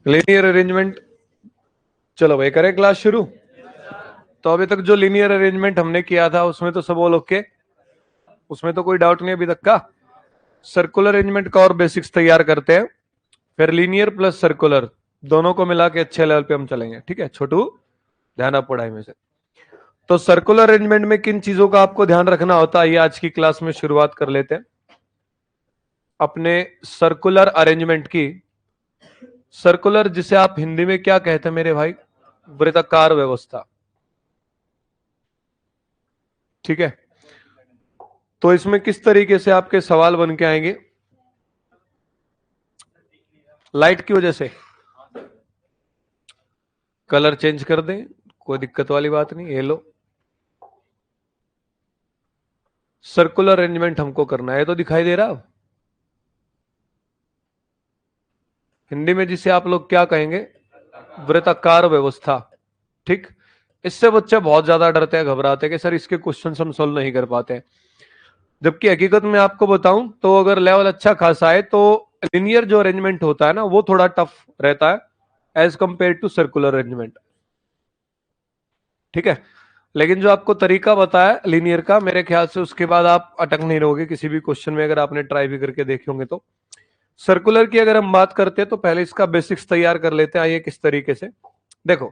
Linear arrangement, चलो भाई करें क्लास शुरू। तो अभी तक जो लीनियर अरेंजमेंट हमने किया था उसमें तो सब ऑल ओके, उसमें तो कोई डाउट नहीं अभी तक का। सर्कुलर अरेंजमेंट का और बेसिक्स तैयार करते हैं, फिर लीनियर प्लस सर्कुलर दोनों को मिला के अच्छे लेवल पे हम चलेंगे। ठीक है छोटू, ध्यान आप पढ़ाई में से। तो सर्कुलर अरेंजमेंट में किन चीजों का आपको ध्यान रखना होता है ये आज की क्लास में शुरुआत कर लेते हैं अपने सर्कुलर अरेंजमेंट की। सर्कुलर जिसे आप हिंदी में क्या कहते हैं मेरे भाई? वृत्ताकार व्यवस्था। ठीक है, तो इसमें किस तरीके से आपके सवाल बन के आएंगे? लाइट की वजह से कलर चेंज कर दें, कोई दिक्कत वाली बात नहीं। ये लो, सर्कुलर अरेंजमेंट हमको करना है, तो दिखाई दे रहा हिंदी में जिसे आप लोग क्या कहेंगे? वृत्ताकार व्यवस्था। ठीक, इससे बच्चे बहुत ज्यादा डरते हैं, घबराते हैं कि सर इसके क्वेश्चन हम सोल्व नहीं कर पाते। जबकि हकीकत में आपको बताऊं तो अगर लेवल अच्छा खासा है तो लिनियर जो अरेंजमेंट होता है ना वो थोड़ा टफ रहता है as compare to circular arrangement. ठीक है, लेकिन जो आपको तरीका बताया लिनियर का, मेरे ख्याल से उसके बाद आप अटक नहीं रहोगे किसी भी क्वेश्चन में, अगर आपने ट्राई भी करके देखे होंगे तो। सर्कुलर की अगर हम बात करते हैं तो पहले इसका बेसिक्स तैयार कर लेते हैं। आइए किस तरीके से देखो,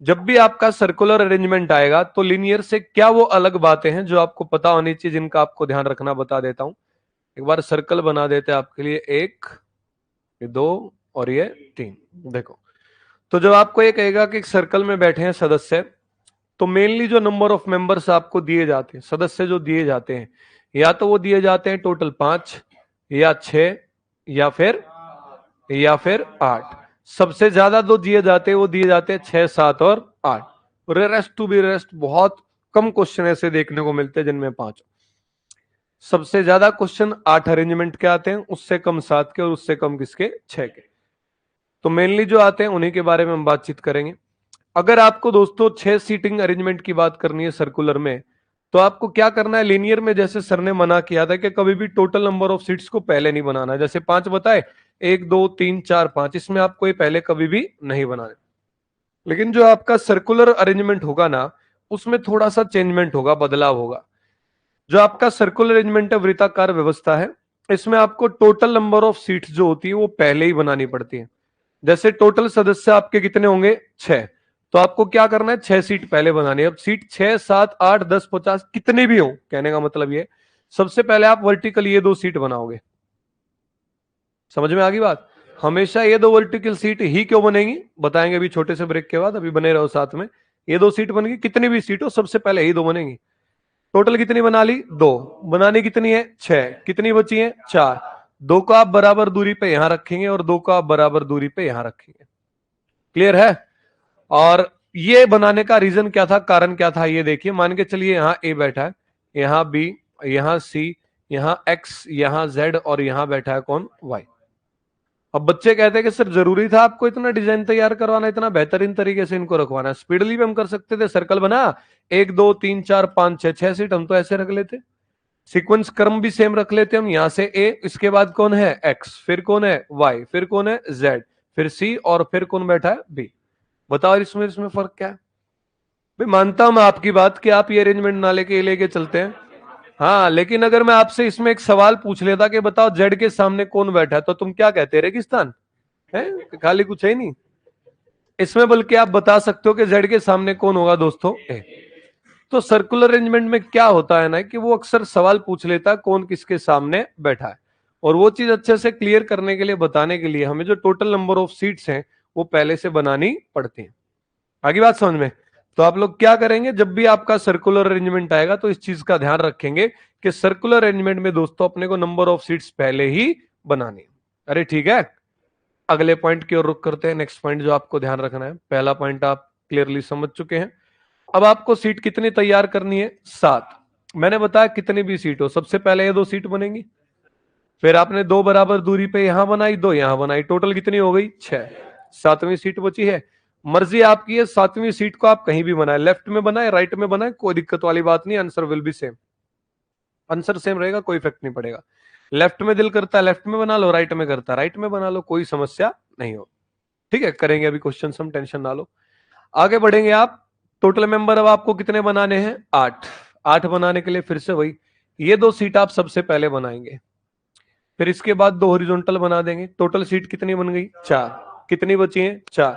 जब भी आपका सर्कुलर अरेंजमेंट आएगा तो लिनियर से क्या वो अलग बातें हैं जो आपको पता होनी चाहिए, जिनका आपको ध्यान रखना बता देता हूं। एक बार सर्कल बना देते हैं आपके लिए, एक, ये दो और ये तीन। देखो, तो जब आपको ये कहेगा कि एक सर्कल में बैठे हैं सदस्य, तो मेनली जो नंबर ऑफ मेंबर्स आपको दिए जाते हैं, सदस्य जो दिए जाते हैं, या तो वो दिए जाते हैं टोटल 5 या 6 या फिर 8। सबसे ज्यादा जो दिए जाते हैं वो दिए जाते हैं 6, 7 और 8। रेस्ट टू बी रेस्ट बहुत कम क्वेश्चन ऐसे देखने को मिलते हैं जिनमें 5। सबसे ज्यादा क्वेश्चन 8 अरेंजमेंट के आते हैं, उससे कम 7 के और उससे कम किसके? 6 के। तो मेनली जो आते हैं उन्हीं के बारे में हम बातचीत करेंगे। अगर आपको दोस्तों 6 सीटिंग अरेंजमेंट की बात करनी है सर्कुलर में, तो आपको क्या करना है? लीनियर में जैसे सर ने मना किया था कि कभी भी टोटल नंबर ऑफ सीट्स को पहले नहीं बनाना, जैसे 5 बताए, 1 2 3 4 5, इसमें आपको ये पहले कभी भी नहीं बनाना। लेकिन जो आपका सर्कुलर अरेंजमेंट होगा ना, उसमें थोड़ा सा चेंजमेंट होगा, बदलाव होगा। जो आपका सर्कुलर अरेंजमेंट है, वृत्ताकार व्यवस्था है, इसमें आपको टोटल नंबर ऑफ सीट्स जो होती है वो पहले ही बनानी पड़ती है। जैसे टोटल सदस्य आपके कितने होंगे? 6, तो आपको क्या करना है? 6 सीट पहले बनानी है। अब सीट 6 7 8 10 50 कितने भी हो, कहने का मतलब ये, सबसे पहले आप वर्टिकल ये 2 सीट बनाओगे। समझ में आ गई बात? हमेशा ये 2 वर्टिकल सीट ही क्यों बनेगी बताएंगे अभी छोटे से ब्रेक के बाद, अभी बने रहो साथ में। ये 2 सीट बनेगी, कितनी भी सीट हो सबसे पहले यही 2 बनेगी। टोटल कितनी बना ली? 2। बनानी कितनी है? 6। कितनी बची है? 4। 2 को आप बराबर दूरी पे यहां रखेंगे और 2 को आप बराबर दूरी पे यहां रखेंगे। क्लियर है? और ये बनाने का रीजन क्या था, कारण क्या था, ये देखिए। मान के चलिए यहां ए बैठा है, यहां बी, यहां सी, यहां एक्स, यहां जेड और यहां बैठा है कौन? वाई। अब बच्चे कहते हैं कि सर जरूरी था आपको इतना डिजाइन तैयार करवाना, इतना बेहतरीन तरीके से इनको रखवाना? स्पीडली भी हम कर सकते थे, सर्कल बना 1 2 3 4 5 6 6 सीट, हम तो ऐसे रख लेते। सीक्वेंस क्रम भी सेम रख लेते हम, यहां से ए, इसके बाद कौन है? एक्स, फिर कौन है? वाई, फिर कौन है? जेड, फिर सी और फिर कौन बैठा है? बी। बताओ इसमें फर्क क्या है? भाई मानता हूं मैं आपकी बात कि आप ये अरेंजमेंट ना लेके लेके चलते हैं, हाँ, लेकिन अगर मैं आपसे इसमें एक सवाल पूछ लेता कि बताओ जेड के सामने कौन बैठा है, तो तुम क्या कहते? रेगिस्तान है, खाली कुछ है ही नहीं। इसमें बल्कि आप बता सकते हो कि जेड के सामने कौन होगा दोस्तों? ए। तो सर्कुलर अरेंजमेंट में क्या होता है ना कि वो अक्सर सवाल पूछ लेता है कौन किसके सामने बैठा है, और वो चीज अच्छे से क्लियर करने के लिए, बताने के लिए हमें जो टोटल नंबर ऑफ सीट्स हैं वो पहले से बनानी पड़ती हैं। आगे बात समझ में? तो आप लोग क्या करेंगे, जब भी आपका सर्कुलर अरेंजमेंट आएगा तो इस चीज का ध्यान रखेंगे कि सर्कुलर अरेंजमेंट में दोस्तों अपने को नंबर ऑफ सीट्स पहले ही बनानी। अरे ठीक है, अगले पॉइंट की ओर रुख करते हैं। नेक्स्ट पॉइंट जो आपको ध्यान रखना है, पहला पॉइंट आप क्लियरली समझ चुके हैं। अब आपको सीट कितनी तैयार करनी है? 7। मैंने बताया कितनी भी सीट हो, सबसे पहले ये 2 सीट बनेंगी, फिर आपने 2 बराबर दूरी पे यहां बनाई, 2 यहां बनाई, टोटल कितनी हो गई? 6। 7वीं सीट बची है। मर्जी आपकी है, 7वीं सीट को आप कहीं भी बनाए, लेफ्ट में बनाए, राइट में बनाए, कोई दिक्कत वाली बात नहीं, answer will be same. Answer same रहेगा, कोई इफेक्ट नहीं पड़ेगा। लेफ्ट में दिल करता है लेफ्ट में बना लो, राइट में करता है राइट में बना लो, कोई समस्या नहीं हो। ठीक है, करेंगे अभी क्वेश्चन, हम टेंशन ना लो, आगे बढ़ेंगे। आप टोटल मेंबर अब आपको कितने बनाने हैं? 8। 8 बनाने के लिए फिर से वही, ये 2 सीट आप सबसे पहले बनाएंगे, फिर इसके बाद 2 हॉरिजॉन्टल बना देंगे। टोटल सीट कितनी बन गई? 4। कितनी बची हैं? 4।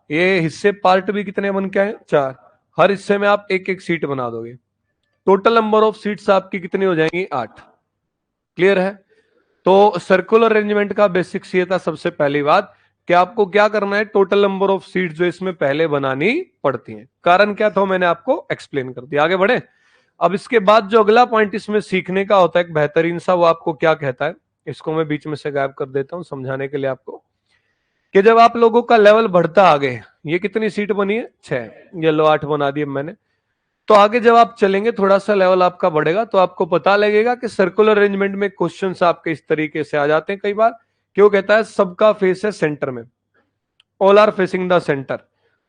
ये हिस्से पार्ट भी कितने बन के आए? 4। हर हिस्से में आप एक एक सीट बना दोगे, टोटल नंबर ऑफ सीट्स आपकी कितनी हो जाएंगी? 8। क्लियर है? तो सर्कुलर अरेंजमेंट का बेसिक्स ये था सबसे पहली बात कि आपको क्या करना है, टोटल नंबर ऑफ सीट जो इसमें पहले बनानी पड़ती हैं। कारण क्या था मैंने आपको एक्सप्लेन कर दिया। आगे बढ़े। अब इसके बाद जो अगला पॉइंट इसमें सीखने का होता है एक बेहतरीन सा, वो आपको क्या कहता है, इसको मैं बीच में से गायब कर देता हूं समझाने के लिए आपको, कि जब आप लोगों का लेवल बढ़ता आगे, ये कितनी सीट बनी है? 6। ये लो 8 बना दिए मैंने। तो आगे जब आप चलेंगे थोड़ा सा लेवल आपका बढ़ेगा तो आपको पता लगेगा कि सर्कुलर अरेंजमेंट में क्वेश्चंस आपके इस तरीके से आ जाते हैं कई बार। क्यों कहता है सबका फेस है सेंटर में, all are facing the center.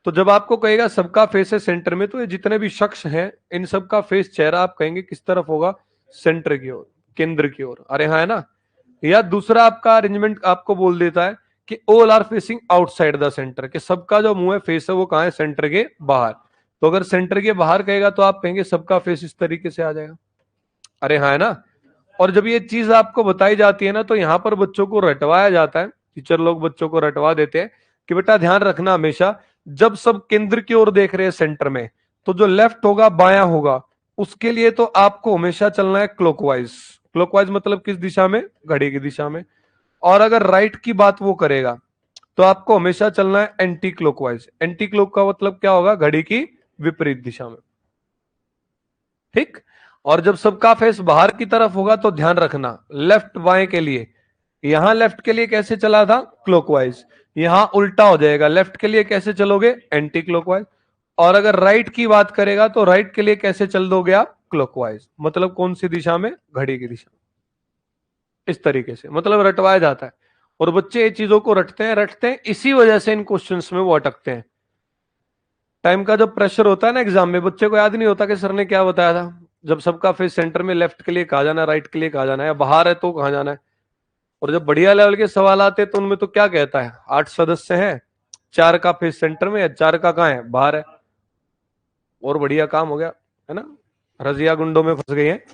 तो जब आपको कहेगा सबका फेस है सेंटर में, तो ये जितने भी शख्स हैं इन सबका फेस, चेहरा आप कहेंगे किस तरफ होगा? सेंटर की ओर, केंद्र की ओर। अरे हाँ, है ना? या दूसरा आपका अरेंजमेंट आपको बोल देता है कि all are facing outside the center, कि सबका जो मुंह है फेस है वो कहां है? सेंटर के बाहर। तो अगर सेंटर के बाहर कहेगा तो आप कहेंगे सबका फेस इस तरीके से आ जाएगा। अरे हाँ, है ना? और जब ये चीज आपको बताई जाती है ना, तो यहां पर बच्चों को रटवाया जाता है, टीचर लोग बच्चों को रटवा देते हैं कि बेटा ध्यान रखना हमेशा, जब सब केंद्र की ओर देख रहे हैं सेंटर में, तो जो लेफ्ट होगा बायां होगा, उसके लिए तो आपको हमेशा चलना है क्लॉकवाइज। क्लॉकवाइज मतलब किस दिशा में? घड़ी की दिशा में। और अगर राइट की बात वो करेगा तो आपको हमेशा चलना है एंटी क्लॉकवाइज। एंटी क्लॉक का मतलब क्या होगा? घड़ी की विपरीत दिशा में। ठीक। और जब सबका फेस बाहर की तरफ होगा तो ध्यान रखना, लेफ्ट बाएं के लिए, यहां लेफ्ट के लिए कैसे चला था? क्लॉकवाइज। यहां उल्टा हो जाएगा, लेफ्ट के लिए कैसे चलोगे? Anti clockwise. और अगर राइट की बात करेगा तो राइट के लिए कैसे चल दोगे आप? क्लॉकवाइज। मतलब कौन सी दिशा में? घड़ी की दिशा। इस तरीके से मतलब रटवाया जाता है। और बच्चे ये चीजों को रटते हैं इसी वजह से इन क्वेश्चंस में वो अटकते हैं। टाइम का जब प्रेशर होता है ना एग्जाम में, बच्चे को याद नहीं होता कि सर ने क्या बताया था। जब सबका फेस सेंटर में, लेफ्ट के लिए कहा जाना है, राइट के लिए कहा जाना है, या बाहर है तो कहा जाना है। और जब बढ़िया लेवल के सवाल आते हैं तो उनमें तो क्या कहता है? 8 सदस्य हैं, 4 का फेस सेंटर में है, 4 का कहां है? बाहर है। और बढ़िया काम हो गया, है ना? रजिया गुंडों में फंस गई है।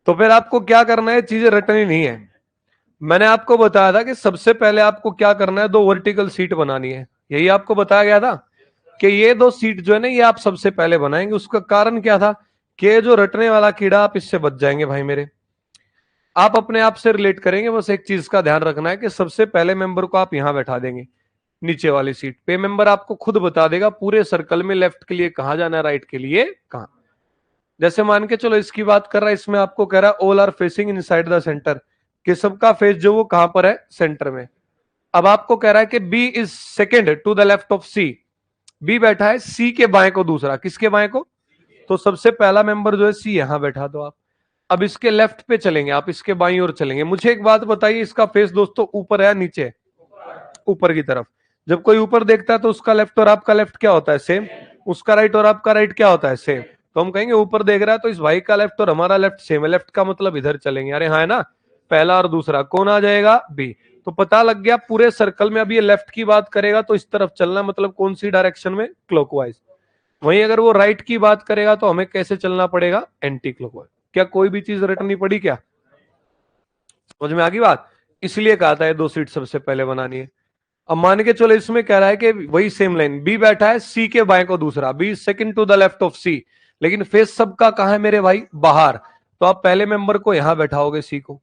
तो फिर आपको क्या करना है? चीजें रटनी नहीं है। मैंने आपको बताया था कि सबसे पहले आपको क्या करना है? 2 वर्टिकल सीट बनानी है। यही आपको बताया गया था कि ये 2 सीट जो है ना, ये आप सबसे पहले बनाएंगे। उसका कारण क्या था? कि जो रटने वाला कीड़ा, आप इससे बच जाएंगे भाई मेरे। आप अपने आप से रिलेट करेंगे। बस एक चीज का ध्यान रखना है कि सबसे पहले मेंबर को आप यहां बैठा देंगे, नीचे वाली सीट पे। मेंबर आपको खुद बता देगा पूरे सर्कल में लेफ्ट के लिए कहां जाना है, राइट के लिए कहां। जैसे मान के चलो इसकी बात कर रहा है, इसमें आपको कह रहा है all are facing inside the center, कि सबका फेस जो वो कहां पर है? सेंटर में। अब आपको कह रहा है कि B is second to the left of C. B बैठा है सी के बाएं को, दूसरा किसके बाएं को? तो सबसे पहला मेंबर जो है सी, यहां बैठा दो आप। अब इसके लेफ्ट पे चलेंगे आप, इसके बाईं ओर चलेंगे। मुझे एक बात बताइए, इसका फेस दोस्तों ऊपर है या नीचे? ऊपर की तरफ। जब कोई ऊपर देखता है तो उसका लेफ्ट और आपका लेफ्ट क्या होता है? सेम। उसका राइट और आपका राइट क्या होता है? सेम। तो हम कहेंगे ऊपर देख रहा है तो इस भाई का लेफ्ट और हमारा लेफ्ट सेम है, लेफ्ट का मतलब इधर चलेंगे। अरे हाँ, है ना? पहला और दूसरा कौन आ जाएगा? बी। तो पता लग गया पूरे सर्कल में अब ये लेफ्ट की बात करेगा तो इस तरफ चलना, मतलब कौन सी डायरेक्शन में? क्लॉकवाइज। वहीं अगर वो राइट की बात करेगा तो हमें कैसे चलना पड़ेगा? Anti clockwise. क्या कोई भी चीज रटनी पड़ी क्या? समझ में आ गई बात? इसलिए कहा था ये 2 सीट सबसे पहले बनानी है। अब मान के चलो इसमें कह रहा है कि वही सेम लाइन, बी बैठा है सी के बाएं को, दूसरा B second to the left of C, लेकिन फेस सबका कहां है मेरे भाई? बाहर। तो आप पहले मेंबर को यहां बैठाओगे, सी को।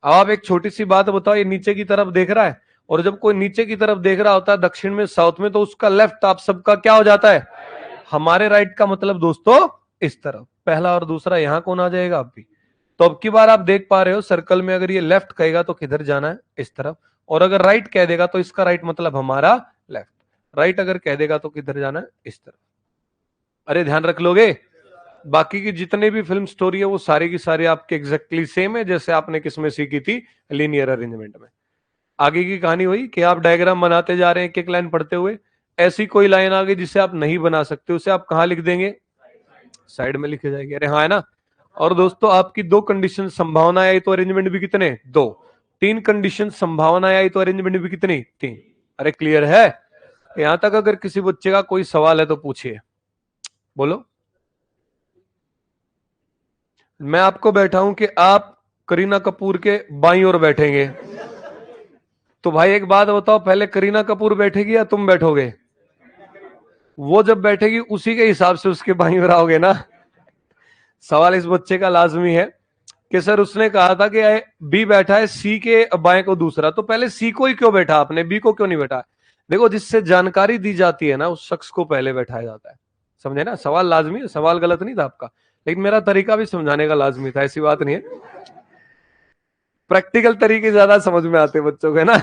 अब आप एक छोटी सी बात बताओ, ये नीचे की तरफ देख रहा है, और जब कोई नीचे की तरफ देख रहा होता है दक्षिण में, साउथ में, तो उसका लेफ्ट आप सबका क्या हो जाता है? हमारे राइट का मतलब दोस्तों इस तरफ। पहला और दूसरा यहां कौन आ जाएगा? अब भी। तो अब की बार आप देख पा रहे हो सर्कल में, अगर ये लेफ्ट कहेगा तो किधर जाना है? इस तरफ। और अगर राइट कह देगा तो इसका राइट मतलब हमारा लेफ्ट। राइट अगर कह देगा तो किधर जाना है? इस तरफ। अरे ध्यान रख लोगे? बाकी की जितने भी फिल्म स्टोरी है वो सारी की सारी आपके एग्जैक्टली सेम है, जैसे आपने किसमें सीखी थी? लीनियर अरेंजमेंट में। आगे की कहानी वही कि आप डायग्राम बनाते जा रहे हैं एक एक लाइन पढ़ते हुए। ऐसी कोई लाइन आ गई जिसे आप नहीं बना सकते, उसे आप कहां लिख देंगे? साइड में लिखे जाएगी। अरे हाँ, है ना? और दोस्तों आपकी 2 कंडीशन संभावना आई तो अरेंजमेंट भी कितने 2, 3 कंडीशन संभावना आई तो अरेंजमेंट भी कितनी 3। अरे क्लियर है? यहां तक अगर किसी बच्चे का कोई सवाल है तो पूछिए, बोलो। मैं आपको बैठा हूं कि आप करीना कपूर के बाईं ओर बैठेंगे, तो भाई एक बात बताओ, पहले करीना कपूर बैठेगी या तुम बैठोगे? वो जब बैठेगी उसी के हिसाब से उसके बाईं ओर आओगे ना। सवाल इस बच्चे का लाजमी है कि सर उसने कहा था कि बी बैठा है सी के बाएं को दूसरा, तो पहले सी को ही क्यों बैठा आपने, बी को क्यों नहीं बैठा? देखो जिससे जानकारी दी जाती है ना उस शख्स को पहले बैठाया जाता है, समझे ना? सवाल लाजमी है, सवाल गलत नहीं था आपका, लेकिन मेरा तरीका भी समझाने का लाजमी था, ऐसी बात नहीं है। प्रैक्टिकल तरीके ज्यादा समझ में आते बच्चों को, है ना?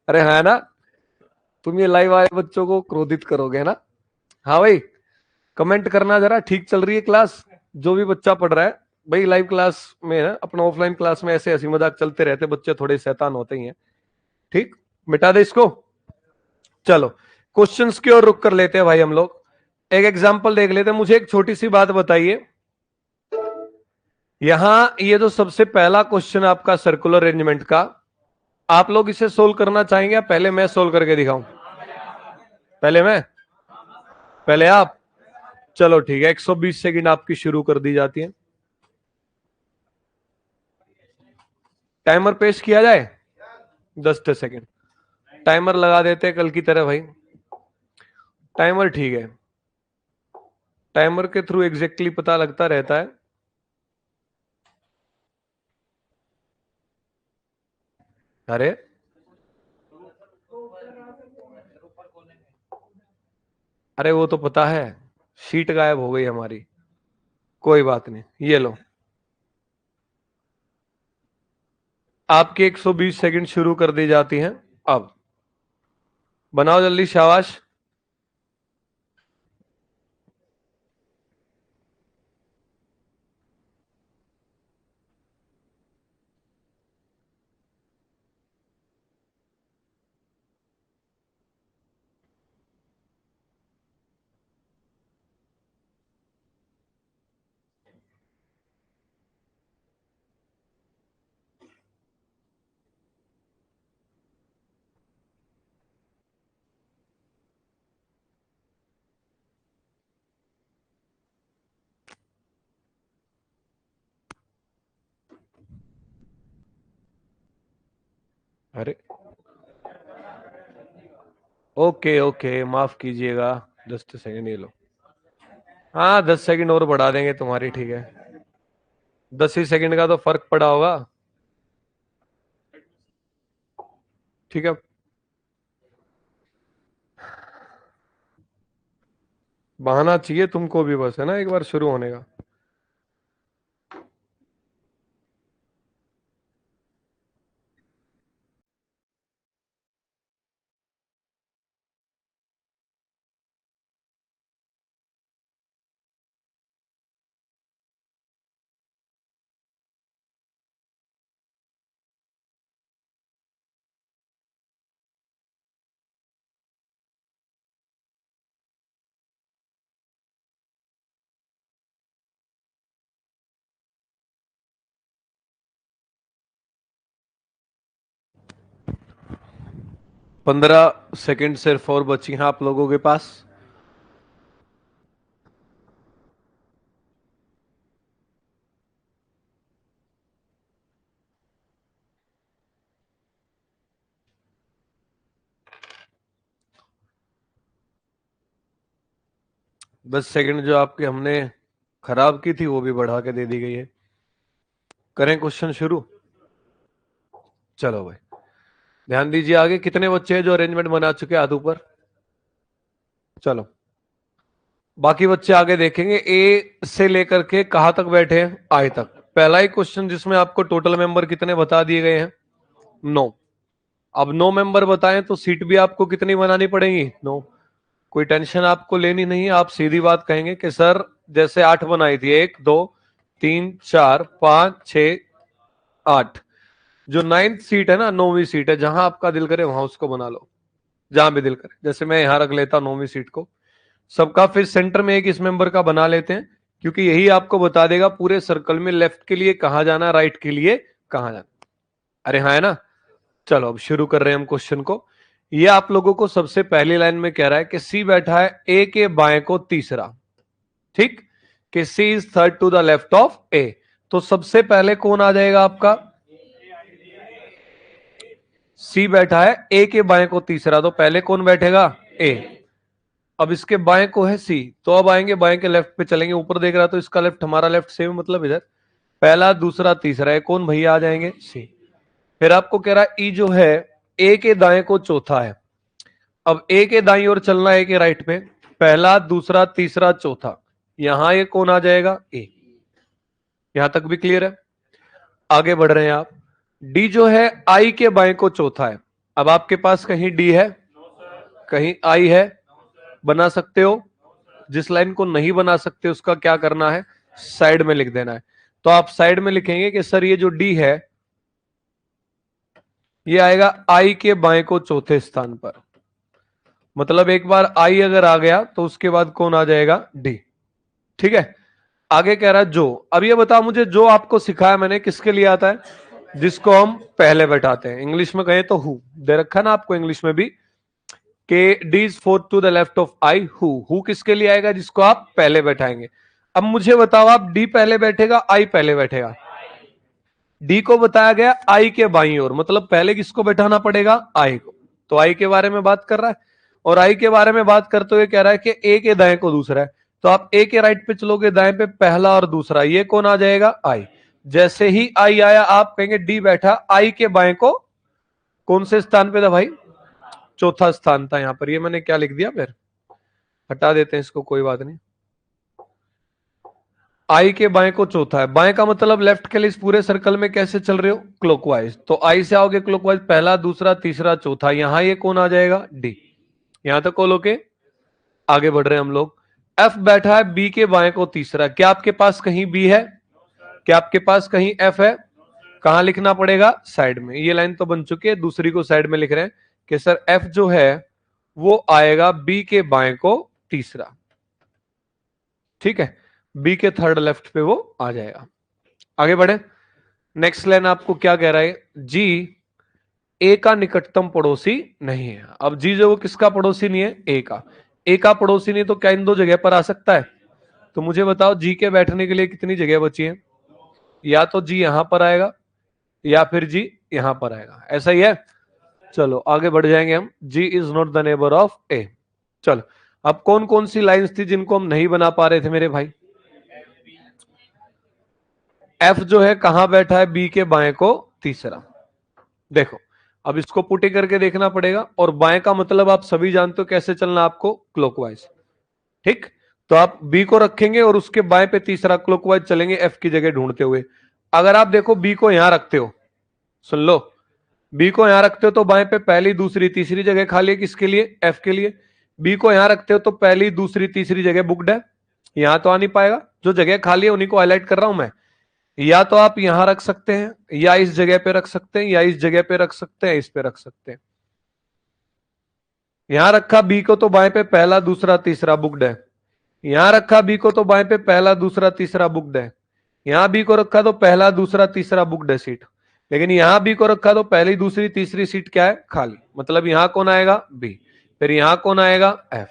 अरे है ना, तुम ये लाइव आए बच्चों को क्रोधित करोगे ना? हाँ भाई, कमेंट करना जरा, ठीक चल रही है क्लास? जो भी बच्चा पढ़ रहा है भाई, लाइव क्लास में है अपना, ऑफलाइन क्लास में ऐसे हंसी मजाक चलते रहते, बच्चे थोड़े शैतान होते ही हैं। ठीक, मिटा दे इसको। चलो क्वेश्चंस की ओर रुक कर लेते हैं भाई हम लोग, एक एग्जांपल देख लेते हैं। मुझे एक छोटी सी बात बताइए, यहां ये जो सबसे पहला क्वेश्चन आपका सर्कुलर अरेंजमेंट का, आप लोग इसे सोल्व करना चाहेंगे या पहले मैं सोल्व करके दिखाऊं? पहले मैं, पहले आप? चलो ठीक है, 120 सेकंड आपकी शुरू कर दी जाती है। टाइमर पेश किया जाए, 10 सेकंड टाइमर लगा देते हैं कल की तरह भाई। टाइमर ठीक है, टाइमर के थ्रू एग्जैक्टली पता लगता रहता है। अरे अरे वो तो पता है, शीट गायब हो गई हमारी, कोई बात नहीं, ये लो आपकी 120 सेकंड शुरू कर दी जाती हैं। अब बनाओ जल्दी, शाबाश। अरे ओके ओके, माफ कीजिएगा, 10 सेकंड ये लो। हाँ 10 सेकंड और बढ़ा देंगे तुम्हारी, ठीक है। 10 ही सेकंड का तो फर्क पड़ा होगा, ठीक है। बहाना चाहिए तुमको भी बस, है ना, एक बार शुरू होने का। पंद्रह सेकंड सिर्फ और बची हैं आप लोगों के पास। दस सेकंड जो आपके हमने खराब की थी वो भी बढ़ा के दे दी गई है। करें क्वेश्चन शुरू? चलो भाई ध्यान दीजिए, आगे कितने बच्चे हैं जो अरेंजमेंट बना चुके हैं, हाथ ऊपर। चलो बाकी बच्चे आगे देखेंगे, ए से लेकर के कहां तक बैठे हैं, आई तक। पहला ही क्वेश्चन जिसमें आपको टोटल मेंबर कितने बता दिए गए हैं, 9। अब 9 मेंबर बताएं तो सीट भी आपको कितनी बनानी पड़ेगी, 9। कोई टेंशन आपको लेनी नहीं है, आप सीधी बात कहेंगे कि सर जैसे 8 बनाई थी, 1 2 3 4 5 6 8, जो 9th सीट है ना, 9वीं सीट है, जहां आपका दिल करे वहां उसको बना लो, जहां भी दिल करे। जैसे मैं यहां रख लेता 9वीं सीट को, सबका फिर सेंटर में एक इस मेंबर का बना लेते हैं, क्योंकि यही आपको बता देगा पूरे सर्कल में लेफ्ट के लिए कहां जाना, राइट के लिए कहां जाना। अरे हाँ है ना। चलो अब शुरू कर रहे हैं हम क्वेश्चन को। ये आप लोगों को सबसे पहली लाइन में कह रहा है कि सी बैठा है ए के बाएं को तीसरा, ठीक, कि C is third to the left of A. तो सबसे पहले कौन आ जाएगा आपका, सी बैठा है ए के बाएं को तीसरा, तो पहले कौन बैठेगा, ए। अब इसके बाएं को है सी, तो अब आएंगे बाएं के लेफ्ट पे चलेंगे, ऊपर देख रहा तो इसका लेफ्ट हमारा लेफ्ट सेम, मतलब इधर पहला दूसरा तीसरा है, कौन भैया आ जाएंगे, सी। फिर आपको कह रहा है ई जो है ए के दाएं को चौथा है। अब ए के दाईं ओर चलना है, ए के राइट में, पहला दूसरा तीसरा चौथा, यहां ये कौन आ जाएगा, ए। यहां तक भी क्लियर है। आगे बढ़ रहे हैं आप। डी जो है आई के बाएं को चौथा है। अब आपके पास कहीं डी है, कहीं आई है, बना सकते हो। जिस लाइन को नहीं बना सकते उसका क्या करना है, साइड में लिख देना है। तो आप साइड में लिखेंगे कि सर ये जो डी है ये आएगा आई के बाएं को चौथे स्थान पर। मतलब एक बार आई अगर आ गया तो उसके बाद कौन आ जाएगा, डी। ठीक है। आगे कह रहा है जो, अब ये बताओ मुझे, जो आपको सिखाया मैंने किसके लिए आता है, जिसको हम पहले बैठाते हैं। इंग्लिश में कहें तो हु दे रखा ना आपको इंग्लिश में भी, के D is fourth to the left of I, who किसके लिए आएगा, जिसको आप पहले बैठाएंगे। अब मुझे बताओ आप डी पहले बैठेगा, आई पहले बैठेगा। डी को बताया गया आई के बाईं ओर, मतलब पहले किसको बैठाना पड़ेगा, आई को। तो आई के बारे में बात कर रहा है, और आई के बारे में बात करते हुए कह रहा है कि ए के दाएं को दूसरा है। तो आप ए के राइट पे चलोगे, दाएं पे पहला और दूसरा, ये कौन आ जाएगा, आई। जैसे ही आई आया आप कहेंगे डी बैठा आई के बाएं को, कौन से स्थान पे था भाई, चौथा स्थान था। यहां पर ये मैंने क्या लिख दिया, फिर हटा देते हैं इसको, कोई बात नहीं। आई के बाएं को चौथा है, बाएं का मतलब लेफ्ट के लिए इस पूरे सर्कल में कैसे चल रहे हो, क्लॉकवाइज। तो आई से आओगे क्लॉकवाइज, पहला दूसरा तीसरा चौथा, यहां ये कौन आ जाएगा, डी। यहां तक कॉल ओके। आगे बढ़ रहे हैं हम लोग। एफ बैठा है बी के बाएं को तीसरा, क्या आपके पास कहीं बी है, क्या आपके पास कहीं एफ है, कहां लिखना पड़ेगा, साइड में। ये लाइन तो बन चुकी है, दूसरी को साइड में लिख रहे हैं कि सर एफ जो है वो आएगा बी के बाएं को तीसरा। ठीक है, बी के थर्ड लेफ्ट पे वो आ जाएगा। आगे बढ़े। नेक्स्ट लाइन आपको क्या कह रहा है, जी ए का निकटतम पड़ोसी नहीं है। अब जी जो वो किसका पड़ोसी नहीं है, ए का। ए का पड़ोसी नहीं तो क्या इन दो जगह पर आ सकता है। तो मुझे बताओ जी के बैठने के लिए कितनी जगह बची है, या तो जी यहां पर आएगा या फिर जी यहां पर आएगा, ऐसा ही है। चलो आगे बढ़ जाएंगे हम। G is not the neighbour of A. चलो अब कौन कौन सी लाइंस थी जिनको हम नहीं बना पा रहे थे मेरे भाई। एफ जो है कहां बैठा है, बी के बाएं को तीसरा। देखो अब इसको पुटी करके देखना पड़ेगा, और बाएं का मतलब आप सभी जानते हो कैसे चलना आपको, क्लॉकवाइज। ठीक, तो आप बी को रखेंगे और उसके बाएं पे तीसरा क्लॉकवाइज चलेंगे, एफ की जगह ढूंढते हुए। अगर आप देखो बी को यहां रखते हो, सुन लो, बी को यहां रखते हो तो बाएं पे पहली दूसरी तीसरी जगह खाली है, किसके लिए, एफ के लिए। बी को यहां रखते हो तो पहली दूसरी तीसरी जगह बुकड है, यहां तो आ नहीं पाएगा। जो जगह खाली है उन्हीं को हाईलाइट कर रहा हूं मैं। या तो आप यहां रख सकते हैं, या इस जगह पे रख सकते हैं, या इस जगह पे रख सकते हैं, इस पे रख सकते हैं। यहां रखा बी को तो बाएं पे पहला दूसरा तीसरा बुकड है, यहां रखा बी को तो बाएं पे पहला दूसरा तीसरा बुकड है, यहां बी को रखा तो पहला दूसरा तीसरा बुकड है सीट। लेकिन यहां बी को रखा तो पहली दूसरी तीसरी सीट क्या है, खाली। मतलब यहां कौन आएगा, बी। फिर यहां कौन आएगा, एफ।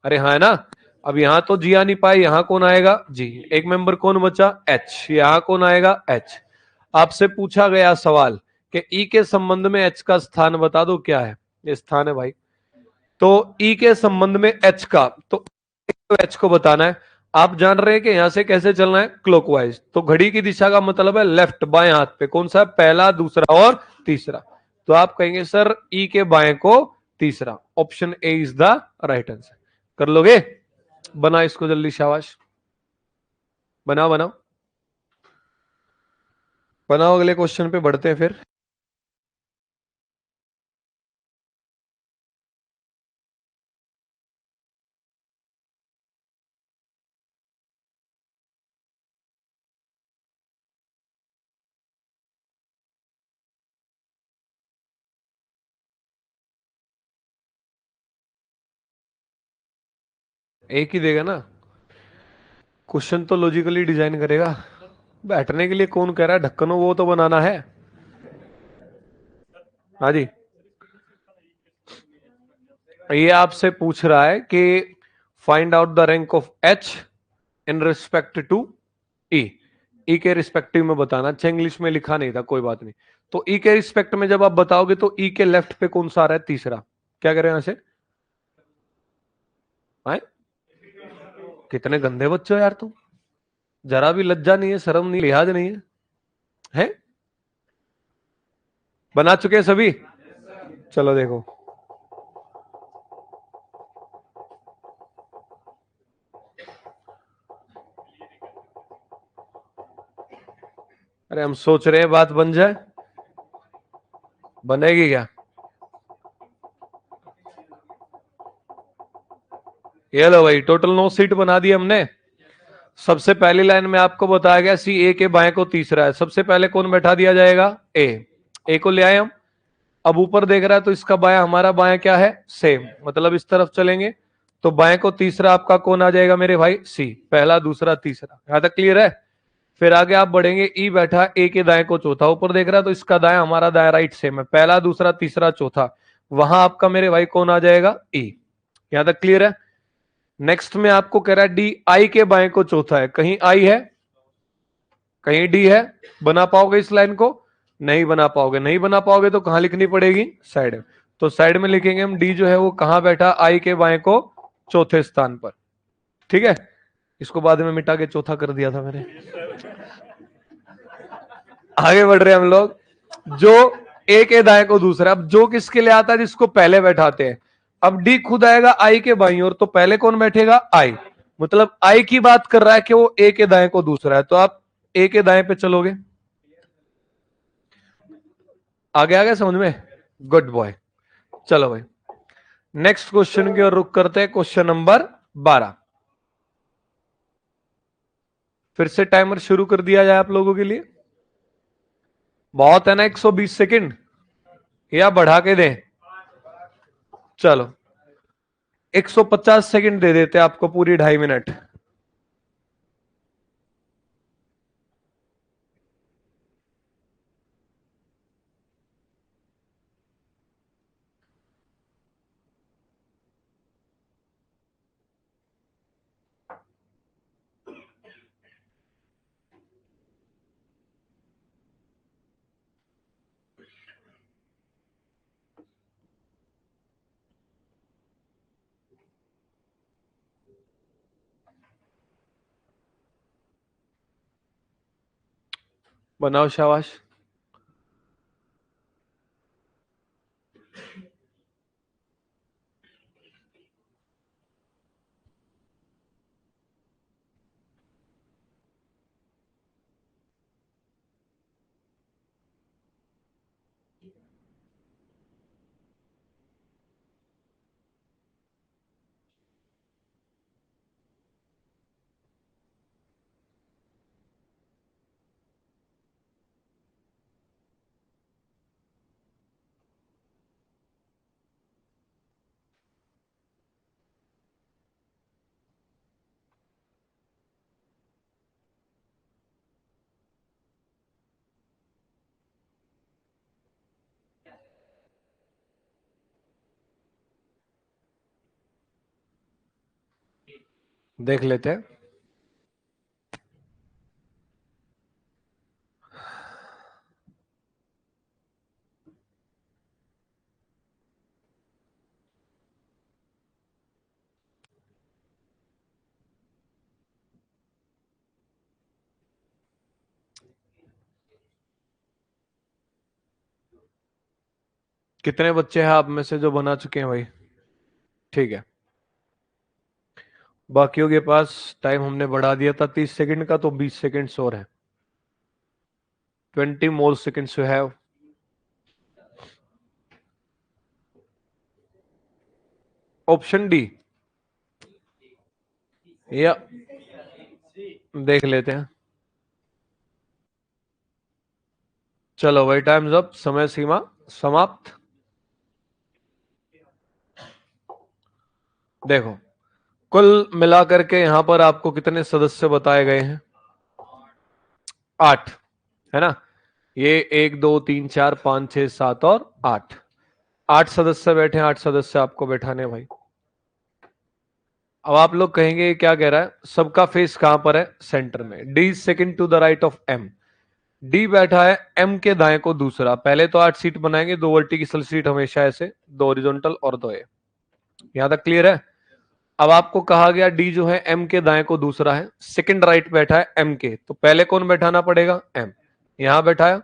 अरे हाँ है ना। अब यहां तो जी आ नहीं पाए, यहां कौन आएगा, जी। एक मेंबर कौन बचा, एच। यहां कौन आएगा, एच। आपसे पूछा गया सवाल कि ई के संबंध में एच का स्थान बता दो, क्या है, ये स्थान है भाई। तो ई के संबंध में एच का, तो एच को बताना है। आप जान रहे हैं कि यहां से कैसे चलना है, क्लॉकवाइज। तो घड़ी की दिशा का मतलब है लेफ्ट, बाएं हाथ पे कौन सा है, पहला दूसरा और तीसरा। तो आप कहेंगे सर ई के बाएं को तीसरा, option A is the right answer. कर लोगे, बना इसको जल्दी, शाबाश, बनाओ बनाओ बनाओ। अगले क्वेश्चन पे बढ़ते हैं फिर। एक ही देगा ना। क्वेश्चन तो लॉजिकली डिजाइन करेगा, बैठने के लिए कौन कह रहा है ढक्कन वो तो बनाना है। हाँ जी, ये आपसे पूछ रहा है कि find out the rank of H in respect to E. E के रिस्पेक्टिव में बताना। अच्छा इंग्लिश में लिखा नहीं था, कोई बात नहीं। तो ई के रिस्पेक्ट में जब आप बताओगे तो ई के लेफ्ट पे कौन सा आ रहा है? तीसरा। क्या करें यहां से? आए? कितने गंदे बच्चे हो यार तुम, जरा भी लज्जा नहीं है, शर्म नहीं, लिहाज नहीं है, हैं? बना चुके हैं सभी? चलो देखो, अरे हम सोच रहे हैं बात बन जाए, बनेगी क्या? ये लो भाई, टोटल 9 सीट बना दी हमने। सबसे पहली लाइन में आपको बताया गया सी ए के बाएं को तीसरा है, सबसे पहले कौन बैठा दिया जाएगा? ए। ए को ले आए हम। अब ऊपर देख रहा है तो इसका बायां, हमारा बायां क्या है? सेम, मतलब इस तरफ चलेंगे तो बाएं को तीसरा आपका कौन आ जाएगा मेरे भाई? सी। पहला दूसरा तीसरा, यहां तक क्लियर है? फिर आगे आप बढ़ेंगे, ई बैठा ए के दाएं को चौथा, ऊपर देख रहा है तो इसका दाएं हमारा दाएं राइट सेम है, पहला दूसरा तीसरा चौथा, वहां आपका मेरे भाई कौन आ जाएगा? ई। यहां तक क्लियर है? नेक्स्ट में आपको कह रहा है डी आई के बाएं को चौथा है, कहीं आई है कहीं डी है, बना पाओगे इस लाइन को? नहीं बना पाओगे। नहीं बना पाओगे तो कहां लिखनी पड़ेगी? साइड में। तो साइड में लिखेंगे हम डी जो है वो कहां बैठा? आई के बाएं को चौथे स्थान पर। ठीक है, इसको बाद में मिटा के चौथा कर दिया था मैंने। आगे बढ़ रहे हैं हम लोग। जो ए के दाएं को दूसरा, अब जो किसके लिए आता है? जिसको पहले बैठाते हैं। अब डी खुद आएगा आई के बाईं ओर, तो पहले कौन बैठेगा? आई। मतलब आई की बात कर रहा है कि वो ए के दाएं को दूसरा है, तो आप ए के दाएं पे चलोगे। आगे आ गया समझ में? Good boy. चलो भाई, नेक्स्ट क्वेश्चन की ओर रुक करते हैं। Question number 12। फिर से टाइमर शुरू कर दिया जाए आप लोगों के लिए। बहुत है ना 120 सेकंड, या बढ़ा के दें? चलो 150 सेकंड दे देते आपको, पूरी 2.5 मिनट। बनाओ शाबाश। देख लेते हैं। कितने बच्चे हैं आप में से जो बना चुके हैं भाई? ठीक है, बाकियों के पास टाइम हमने बढ़ा दिया था 30 सेकंड का, तो 20 सेकंड्स और है। 20 more seconds you have. Option D, या देख लेते हैं। चलो भाई, टाइम्स अप, समय सीमा समाप्त। देखो, कुल मिलाकर के यहां पर आपको कितने सदस्य बताए गए हैं? 8, है ना? ये 1 2 3 4 5 6 7 और 8, 8 सदस्य बैठे हैं, 8 सदस्य आपको बैठाने हैं भाई। अब आप लोग कहेंगे ये क्या कह रहा है? सबका फेस कहां पर है? सेंटर में। D second to the right of M. D बैठा है एम के दाएं को दूसरा। पहले तो 8 सीट बनाएंगे, 2 वर्टिकल सीट हमेशा ऐसे, 2 हॉरिजॉन्टल और 2 ए। यहां तक क्लियर है? अब आपको कहा गया डी जो है एम के दाएं को दूसरा है, सेकंड राइट बैठा है एम के, तो पहले कौन बैठाना पड़ेगा? एम। यहां बैठाया,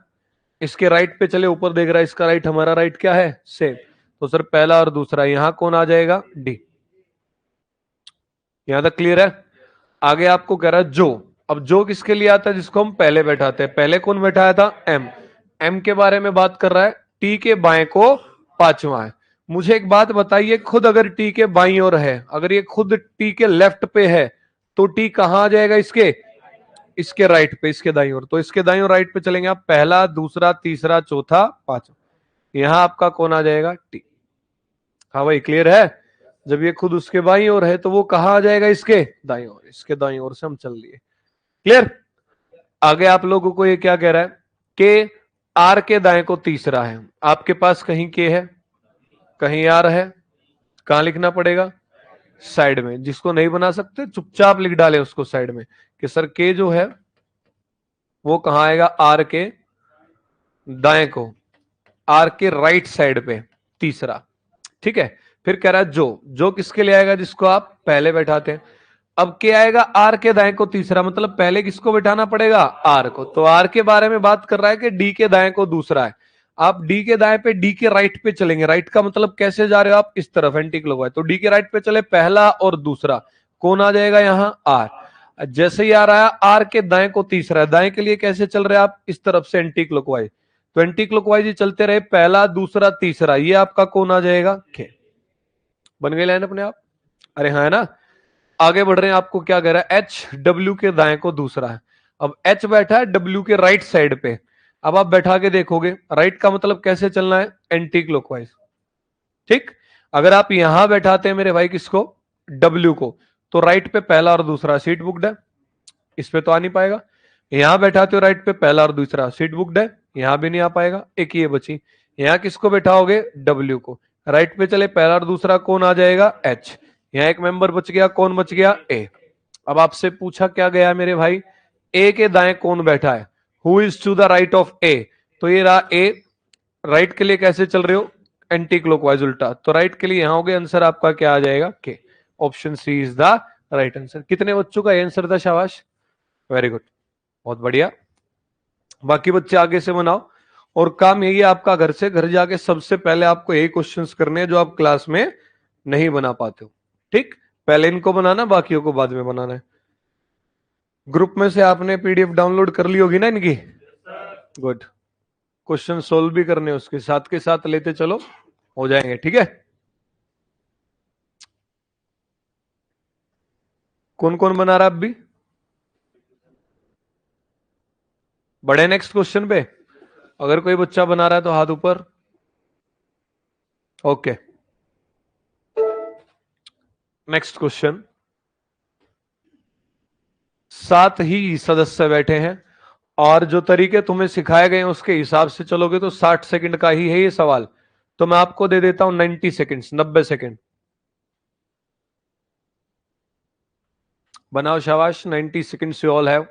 इसके राइट पे चले, ऊपर देख रहा है इसका राइट, हमारा राइट क्या है? सेम। तो सर पहला और दूसरा, यहां कौन आ जाएगा? डी। यहां तक क्लियर है? आगे आपको कह रहा है जो। अब जो किसके लिए आता है? जिसको हम पहले बैठाते हैं। पहले कौन बैठाया था? एम। एम के बारे में बात कर रहा है, टी के बाएं को पांचवा है। मुझे एक बात बताइए, खुद अगर टी के बाईं ओर है, अगर ये खुद टी के लेफ्ट पे है, तो टी कहां आ जाएगा? इसके राइट पे, इसके दाईं ओर। तो इसके दाईं ओर राइट पे चलेंगे आप, पहला, दूसरा, तीसरा, चौथा, पांचवा, यहां आपका कौन आ जाएगा? टी। हाँ भाई, क्लियर है? जब ये खुद उसके बाईं ओर है तो वो कहां आ जाएगा? इसके दाईं ओर। इसके दाईं ओर से हम चल लिए। क्लियर? आगे आप लोगों को ये क्या कह रहा है कि आर के दाएं को तीसरा है। आपके पास कहीं के है, कहीं आर है, कहां लिखना पड़ेगा? साइड में। जिसको नहीं बना सकते चुपचाप लिख डाले उसको साइड में, कि सर के जो है वो कहां आएगा? आर के दाएं को, आर के राइट साइड पे तीसरा। ठीक है? फिर कह रहा है जो किसके लिए आएगा? जिसको आप पहले बैठाते हैं। अब क्या आएगा? आर के दाएं को तीसरा, मतलब पहले किसको बैठाना पड़ेगा? आर को। तो आर के बारे में बात कर रहा है कि डी के दाएं को दूसरा है। आप डी के दाएं पे, डी के राइट पे चलेंगे। राइट का मतलब कैसे जा रहे हो आप? इस तरफ, एंटी क्लॉकवाइज। तो डी के राइट पे चले, पहला और दूसरा, कौन आ जाएगा यहां? आर। जैसे ही आ रहा है आर के दाएं को तीसरा है, दाएं के लिए कैसे चल रहे हैं आप? इस तरफ से एंटी क्लॉकवाइज। तो एंटी क्लॉकवाइज ही चलते रहे, पहला, दूसरा, तीसरा, ये आपका कौन आ जाएगा? के। बन गई लाइन अपने आप? अरे हाँ, है ना? आगे बढ़ रहे हैं, आपको क्या कह रहा है? एच डब्ल्यू के दाएं को दूसरा है। अब एच बैठा है डब्ल्यू के राइट साइड पे। अब आप बैठा के देखोगे, राइट का मतलब कैसे चलना है? Anti clockwise. ठीक? अगर आप यहां बैठाते हैं मेरे भाई किसको? डब्ल्यू को, तो राइट पे पहला और दूसरा सीट बुकड है, इस पे तो आ नहीं पाएगा। यहां बैठाते हो राइट पे, पहला और दूसरा सीट बुकड है, यहां भी नहीं आ पाएगा, एक ये बची। यहां किसको बैठाओगे? डब्ल्यू को। राइट पे चले, पहला और दूसरा, कौन आ जाएगा? एच। यहां एक मेंबर बच गया, कौन बच गया? ए। अब आपसे पूछा क्या गया मेरे भाई? ए के दाएं कौन बैठा है? Who is to the right of A? तो ये रहा ए। राइट के लिए कैसे चल रहे हो? एंटी क्लॉकवाइज, उल्टा। तो राइट के लिए यहां हो गया, आंसर आपका क्या आ जाएगा? K. Option C is the right answer. कितने बच्चों का आंसर था? शाबाश, वेरी गुड, बहुत बढ़िया। बाकी बच्चे आगे से बनाओ। और काम यही है आपका, घर से घर जाके सबसे पहले आपको यही क्वेश्चंस करने हैं जो आप क्लास में नहीं बना पाते हो। ठीक? पहले इनको बनाना, बाकियों को बाद में बनाना है। ग्रुप में से आपने पीडीएफ डाउनलोड कर ली होगी ना इनकी? गुड। क्वेश्चन सोल्व भी करने, उसके साथ के साथ लेते चलो, हो जाएंगे। ठीक है? कौन कौन बना रहा है अब भी? बढ़े नेक्स्ट क्वेश्चन पे? अगर कोई बच्चा बना रहा है तो हाथ ऊपर। Okay, next question. 7 ही सदस्य बैठे हैं, और जो तरीके तुम्हें सिखाए गए हैं उसके हिसाब से चलोगे तो 60 सेकंड का ही है ये सवाल। तो मैं आपको दे देता हूं 90 सेकंड्स, 90 सेकंड। बनाओ, शाबाश, 90 सेकंड्स यू ऑल हैव।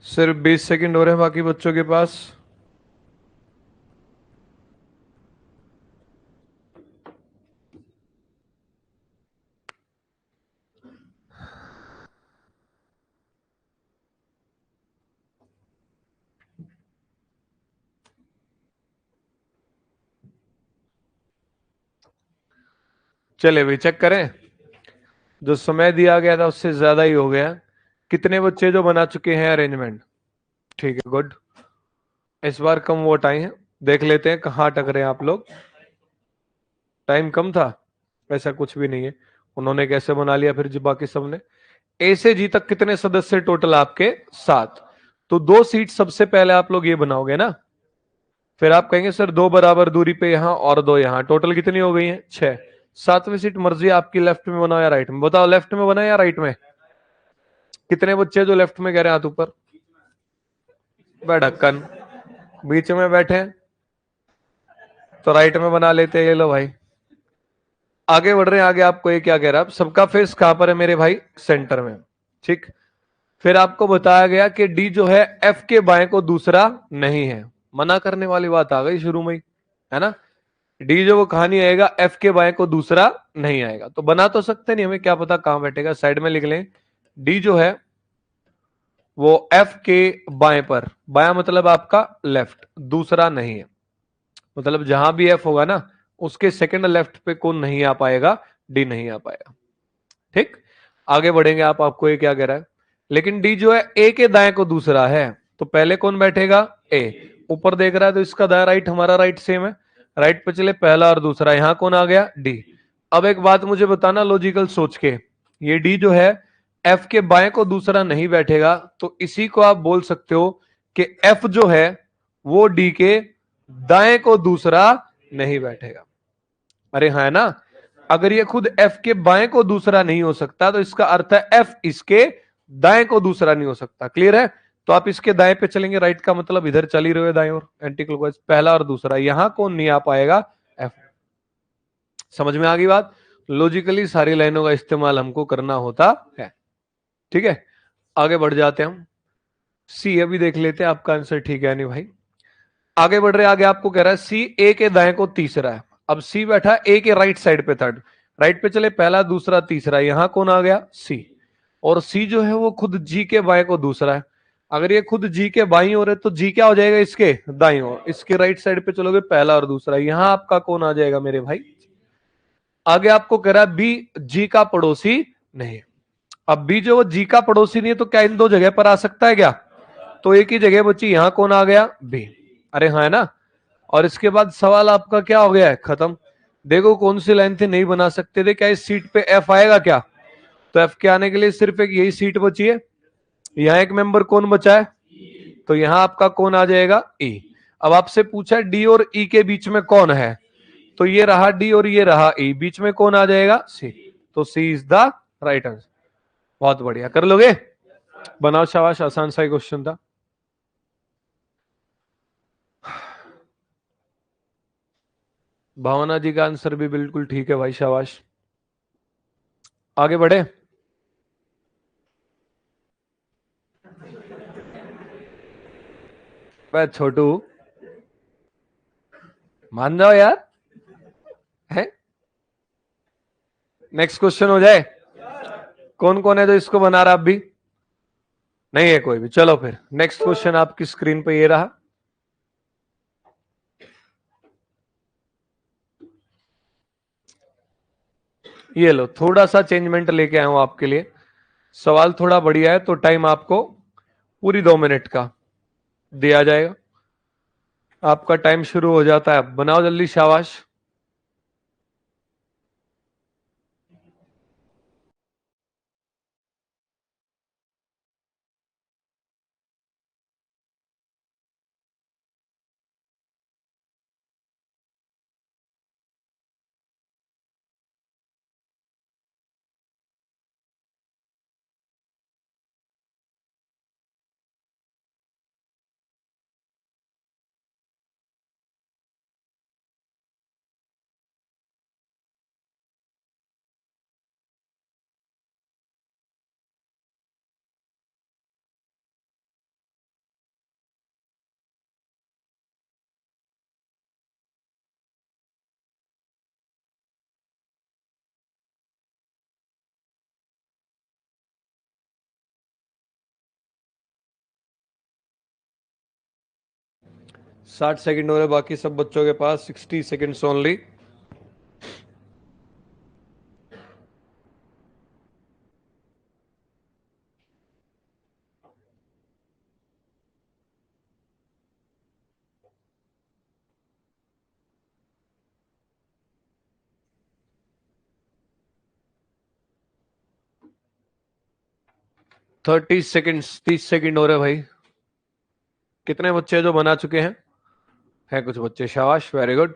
सिर्फ 20 सेकंड हो रहे हैं बाकी बच्चों के पास। चले भाई चेक करें। जो समय दिया गया था उससे ज्यादा ही हो गया। कितने बच्चे जो बना चुके हैं अरेंजमेंट? ठीक है, गुड। इस बार कम वोट आए हैं। देख लेते हैं कहाँ अटक रहे हैं आप लोग। टाइम कम था? ऐसा कुछ भी नहीं है। उन्होंने कैसे बना लिया फिर जी बाकी सबने? ए से जी तक कितने सदस्य टोटल आपके? 7। तो 2 सीट सबसे पहले आप लोग ये बनाओगे ना। फिर आप कहेंगे सर 2 बराबर दूरी पे यहां और 2 यहां, टोटल कितनी हो गई है? 6। 7वीं सीट मर्जी आपकी, लेफ्ट में बनाओ या राइट में? बताओ लेफ्ट में बनाओ या राइट में? कितने बच्चे जो लेफ्ट में कह रहे हैं हाथ ऊपर? ढक्कन बीच में बैठे हैं, तो राइट में बना लेते हैं। ये लो भाई, आगे बढ़ रहे हैं। आगे आपको ये क्या कह रहा है? सबका फेस कहां पर है मेरे भाई? सेंटर में। ठीक। फिर आपको बताया गया कि डी जो है एफ के बाएं को दूसरा नहीं है। मना करने वाली बात आ गई शुरू में ही, है ना। डी जो वो कहानी आएगा एफ के बाएं को दूसरा नहीं आएगा, तो बना तो सकते नहीं, हमें क्या पता कहां बैठेगा। साइड में लिख लें, डी जो है वो एफ के बाएं पर, बायां मतलब आपका लेफ्ट, दूसरा नहीं है। मतलब जहां भी एफ होगा ना, उसके सेकंड लेफ्ट पे कौन नहीं आ पाएगा? डी नहीं आ पाएगा। ठीक। आगे बढ़ेंगे। आपको ये क्या कह रहा है? लेकिन डी जो है ए के दाएं को दूसरा है, तो पहले कौन बैठेगा? ए। ऊपर देख रहा है तो इसका दाया राइट, हमारा राइट सेम है। राइट पे चले, पहला और दूसरा, यहां कौन आ गया? डी। अब एक बात मुझे बताना लॉजिकल सोच के, ये डी जो है एफ के बाएं को दूसरा नहीं बैठेगा, तो इसी को आप बोल सकते हो कि एफ जो है वो डी के दाएं को दूसरा नहीं बैठेगा। अरे हाँ, है ना। अगर ये खुद एफ के बाएं को दूसरा नहीं हो सकता, तो इसका अर्थ है एफ इसके दाएं को दूसरा नहीं हो सकता। क्लियर है? तो आप इसके दाएं पे चलेंगे, राइट का मतलब इधर चल ही रहे हो दाएं और एंटी क्लॉकवाइज, पहला और दूसरा, यहां कौन नहीं आ पाएगा? एफ। समझ में आ गई बात? लॉजिकली सारी लाइनों का इस्तेमाल हमको करना होता है। ठीक है, आगे बढ़ जाते हैं हम। सी अभी देख लेते हैं आपका आंसर ठीक है नहीं भाई। आगे बढ़ रहे, आगे आपको कह रहा है सी ए के दाएं को तीसरा है। अब सी बैठा ए के राइट साइड पे थर्ड, राइट पे चले, पहला दूसरा तीसरा, यहां कौन आ गया? सी। और सी जो है वो खुद जी के बाएं को दूसरा है। अगर ये खुद जी के बाई ओर है तो जी क्या हो जाएगा? इसके दाई ओर। इसके राइट साइड पे चलोगे, पहला और दूसरा, यहां आपका कौन आ जाएगा मेरे भाई? आगे आपको कह रहा है बी जी का पड़ोसी नहीं है। अब बी जो वो जी का पड़ोसी नहीं है, तो क्या इन दो जगह पर आ सकता है क्या? तो एक ही जगह बची, यहां कौन आ गया? बी। अरे हाँ, है ना। और इसके बाद सवाल आपका क्या हो गया है? खत्म। देखो कौन सी लाइन थे नहीं बना सकते थे, क्या इस सीट पे एफ आएगा क्या? तो एफ के आने के लिए सिर्फ एक यही सीट बची है। यहां एक मेंबर कौन बचा है? तो यहां आपका कौन आ जाएगा? ई। अब आपसे पूछा है डी और ई के बीच में कौन है, तो ये रहा डी और ये रहा ई, बीच में कौन आ जाएगा? सी। तो सी इज द राइट आंसर। बहुत बढ़िया, कर लोगे? बनाओ, शाबाश, आसान सा क्वेश्चन था। भावना जी का आंसर भी बिल्कुल ठीक है भाई, शाबाश। आगे बढ़े। मैं छोटू, मान जाओ यार। है, नेक्स्ट क्वेश्चन हो जाए। कौन कौन है जो इसको बना रहा? अब भी नहीं है कोई भी। चलो फिर नेक्स्ट क्वेश्चन आपकी स्क्रीन पे ये रहा। ये लो, थोड़ा सा चेंजमेंट लेके आया हूं आपके लिए। सवाल थोड़ा बढ़िया है, तो टाइम आपको पूरी 2 मिनट का दिया जाएगा। आपका टाइम शुरू हो जाता है, बनाओ जल्दी, शाबाश। 60 सेकंड हो रहे बाकी सब बच्चों के पास, 60 seconds only. Thirty seconds, 30 second हो रहे भाई। कितने बच्चे जो बना चुके हैं कुछ बच्चे, शाबाश, वेरी गुड।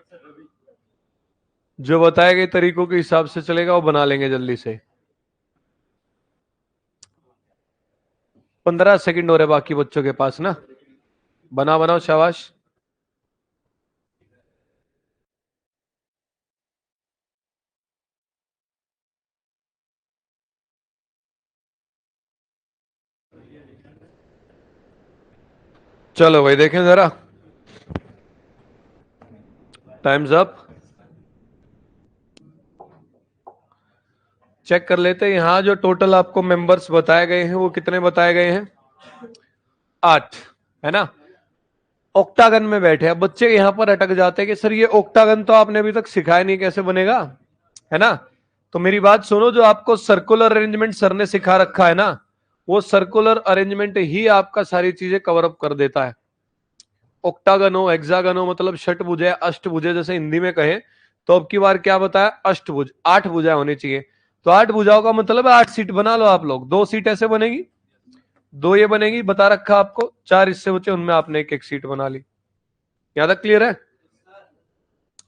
जो बताए गए तरीकों के हिसाब से चलेगा वो बना लेंगे जल्दी से। 15 सेकंड हो रहे बाकी बच्चों के पास ना, बनाओ शाबाश। चलो भाई देखें जरा, टाइम्स अप। चेक कर लेते हैं यहां जो टोटल आपको मेंबर्स बताए गए हैं वो कितने बताए गए हैं, 8, है ना। ओक्टागन में बैठे हैं बच्चे, यहां पर अटक जाते हैं कि सर ये ओक्टागन तो आपने अभी तक सिखाया नहीं, कैसे बनेगा, है ना। तो मेरी बात सुनो, जो आपको सर्कुलर अरेंजमेंट सर ने सिखा रखा है ना, वो सर्कुलर अरेंजमेंट ही आपका सारी चीजें कवर अप कर देता है। ओक्टागन हो, हेक्सागन हो, मतलब षटभुज, अष्टभुज, जैसे हिंदी में कहें तो अब की बार क्या बताया, अष्टभुज, 8 भुजाएं होनी चाहिए। तो 8 भुजाओं का मतलब है 8 सीट बना लो आप लोग, 2 सीट ऐसे बनेगी, 2 ये बनेगी, बता रखा आपको, 4 इससे बचे, उनमें आपने एक एक सीट बना ली। यहां तक क्लियर है।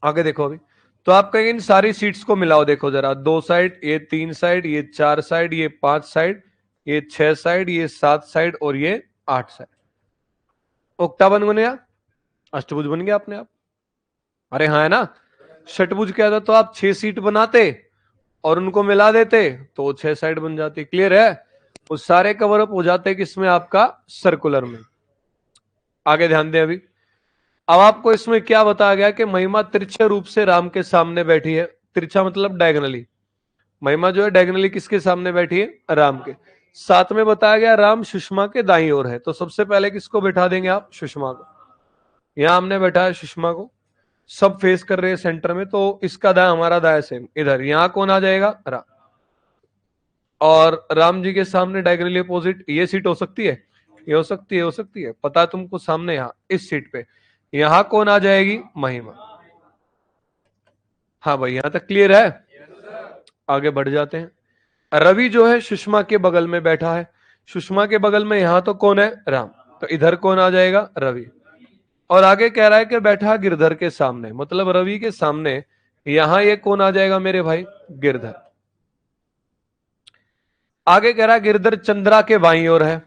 आगे देखो अभी, तो आप कहेंगे इन सारी सीट्स को मिलाओ, देखो जरा, 2 साइड, ये 3 साइड, ये 4 साइड, ये 5 साइड, ये 6 साइड, ये 7 साइड और ये 8 साइड। ओक्टावन बन गया, अष्टभुज बन गया अपने आप। अरे हाँ, है ना। षटभुज क्या था, तो आप 6 सीट बनाते और उनको मिला देते तो 6 साइड बन जाती। क्लियर है। वो सारे कवर अप हो जाते किसमें, आपका सर्कुलर में। आगे ध्यान दें अभी, अब आपको इसमें क्या बताया गया कि महिमा तिरछे रूप से राम के सामने बैठी है। तिरछा मतलब डायगनली, महिमा जो है डायगनली किसके सामने बैठी है, राम के। साथ में बताया गया राम सुषमा के दाईं ओर है, तो सबसे पहले किसको बैठा देंगे आप, सुषमा को। यहां हमने बैठाया सुषमा को, सब फेस कर रहे हैं सेंटर में, तो इसका दाया हमारा दाया सेम इधर, यहां कौन आ जाएगा, राम। और राम जी के सामने डायगनली अपोजिट ये सीट हो सकती है, ये हो सकती है, हो सकती है, पता है तुमको, सामने यहां इस सीट पे, यहां कौन आ जाएगी, महिमा। हाँ भाई, यहां तक क्लियर है। आगे बढ़ जाते हैं। रवि जो है सुषमा के बगल में बैठा है, सुषमा के बगल में यहां तो कौन है, राम, तो इधर कौन आ जाएगा, रवि। और आगे कह रहा है कि बैठा गिरधर के सामने, मतलब रवि के सामने यहां ये कौन आ जाएगा मेरे भाई, गिरधर। आगे कह रहा है गिरधर चंद्रा के बाईं ओर है।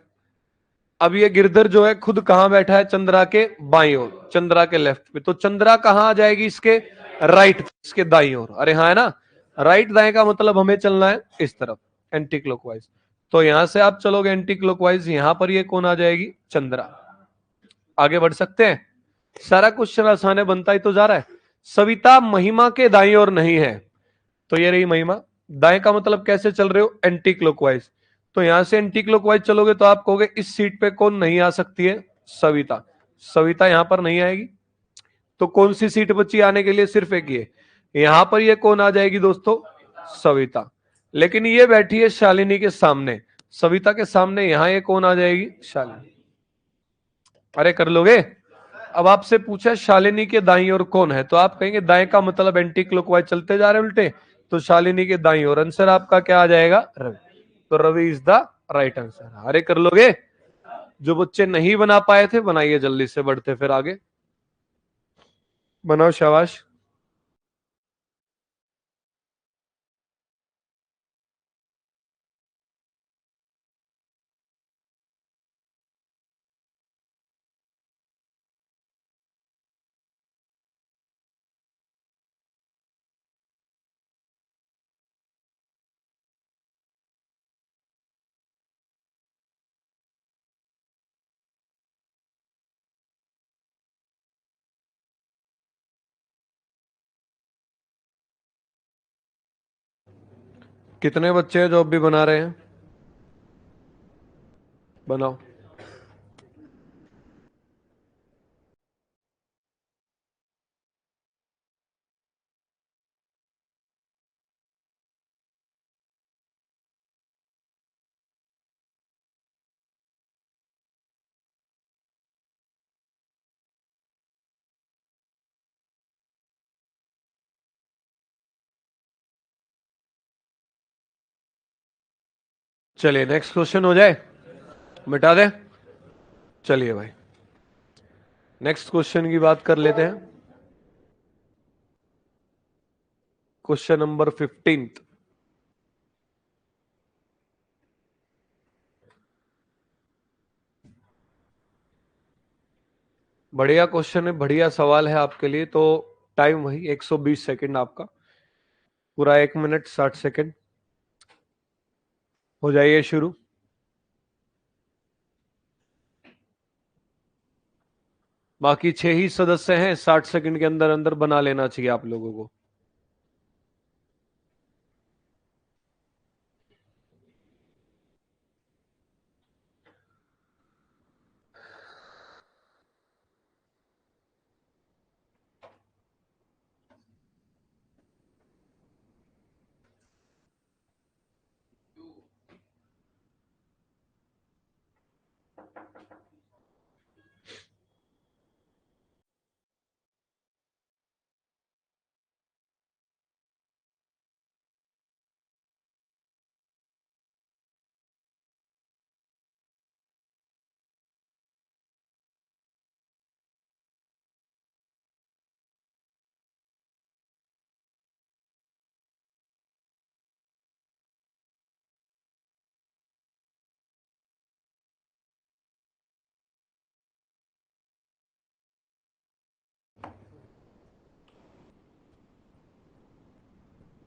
अब ये गिरधर जो है खुद कहां बैठा है, चंद्रा के बाईं ओर, चंद्रा के लेफ्ट पे, तो चंद्रा कहां आ जाएगी, इसके राइट, इसके दाईं ओर। अरे हाँ, है ना। राइट दाएं का मतलब हमें चलना है इस तरफ, एंटी क्लॉकवाइज। तो यहां से आप चलोगे एंटी क्लॉकवाइज, यहां पर ये कौन आ जाएगी, चंद्रा। आगे बढ़ सकते हैं। सारा क्वेश्चन आसान है, बनता ही तो जा रहा है। सविता महिमा के दाईं ओर नहीं है, तो ये रही महिमा। दाएं का मतलब कैसे चल रहे हो, एंटी क्लॉकवाइज। तो यहां से एंटी क्लॉकवाइज चलोगे तो आप कहोगे इस सीट पे कौन नहीं आ सकती है, सविता। सविता यहां पर नहीं आएगी, तो कौन सी सीट बची आने के लिए, सिर्फ एक ये। यहां पर ये कौन आ जाएगी दोस्तों, सविता। लेकिन ये बैठी है शालिनी के सामने, सविता के सामने यहां ये कौन आ जाएगी, शालिनी। अरे कर लोगे। अब आपसे पूछा शालिनी के दाईं ओर कौन है, तो आप कहेंगे दाएं का मतलब एंटी क्लॉकवाइज चलते जा रहे हैं उल्टे, तो शालिनी के दाईं ओर। आंसर आपका क्या आ जाएगा, रवि। तो Ravi is the right answer. अरे कर लोगे। जो बच्चे नहीं बना पाए थे बनाइए जल्दी से, बढ़ते फिर आगे, बनाओ शाबाश। कितने बच्चे हैं जो अब भी बना रहे हैं, बनाओ। चलिए नेक्स्ट क्वेश्चन हो जाए, मिटा दे। चलिए भाई नेक्स्ट क्वेश्चन की बात कर लेते हैं। Question number 15। बढ़िया क्वेश्चन है, बढ़िया सवाल है आपके लिए। तो टाइम वही 120 सेकंड आपका, पूरा 1 मिनट 60 सेकंड। हो जाइए शुरू। बाकी 6 ही सदस्य हैं, 60 सेकंड के अंदर अंदर बना लेना चाहिए आप लोगों को।